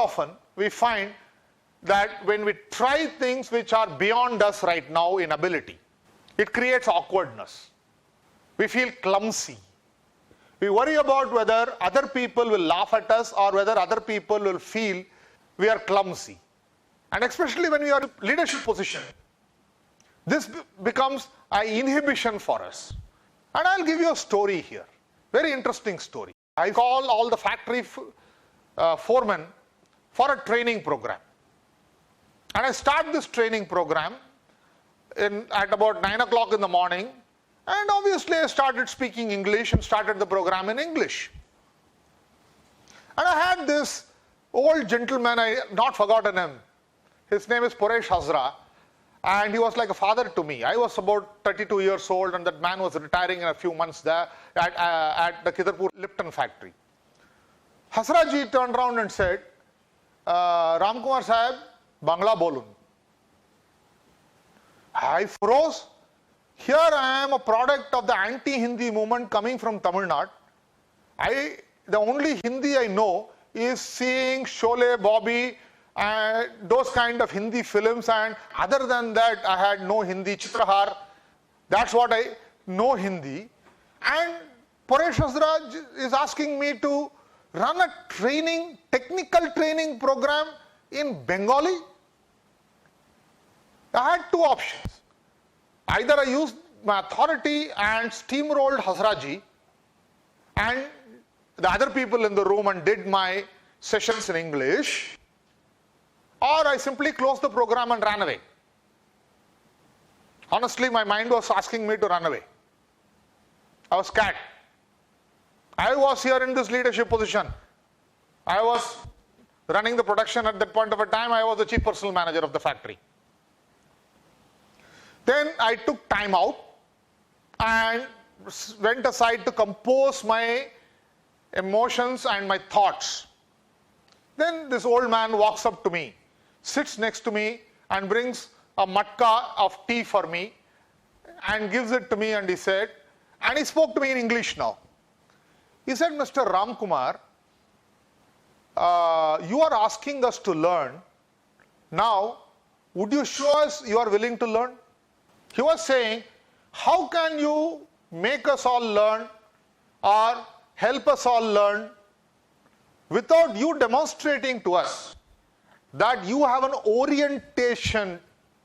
often we find that when we try things which are beyond us right now in ability, it creates awkwardness. We feel clumsy. We worry about whether other people will laugh at us or whether other people will feel we are clumsy. And especially when we are in a leadership position, this becomes an inhibition for us. And I'll give you a story here. Very interesting story. I call all the factory foremen for a training program. And I start this training program at about 9 o'clock in the morning. And obviously I started speaking English and started the program in English. And I had this old gentleman, I have not forgotten him. His name is Paresh Hazra. And he was like a father to me. I was about 32 years old and that man was retiring in a few months there at the Kidarpur Lipton factory. Hazra ji turned around and said, Ramkumar sahab, Bangla bolun. I froze. Here I am, a product of the anti-Hindi movement coming from Tamil Nadu. The only Hindi I know is seeing Sholay, Bobby, and those kind of Hindi films, and other than that I had no Hindi. Chitrahar, that's what I know Hindi. And Paresh Hazra is asking me to run a technical training program in Bengali. I had two options. Either I used my authority and steamrolled Hazraji and the other people in the room and did my sessions in English, or I simply closed the program and ran away. Honestly, my mind was asking me to run away. I was scared. I was here in this leadership position. I was running the production at that point of a time. I was the chief personal manager of the factory. Then I took time out and went aside to compose my emotions and my thoughts. Then this old man walks up to me, sits next to me and brings a matka of tea for me and gives it to me, and he said, and he spoke to me in English now. He said, Mr. Ramkumar, you are asking us to learn. Now, would you show us you are willing to learn? He was saying, how can you make us all learn or help us all learn without you demonstrating to us that you have an orientation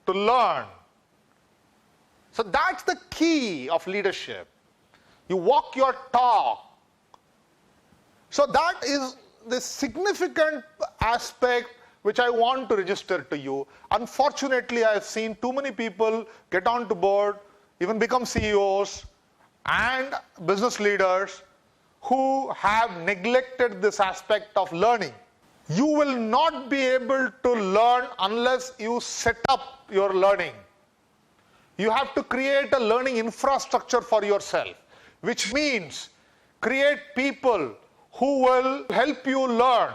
to learn? So that's the key of leadership. You walk your talk. So that is the significant aspect which I want to register to you. Unfortunately, I have seen too many people get onto board, even become CEOs and business leaders who have neglected this aspect of learning. You will not be able to learn unless you set up your learning. You have to create a learning infrastructure for yourself, which means create people who will help you learn.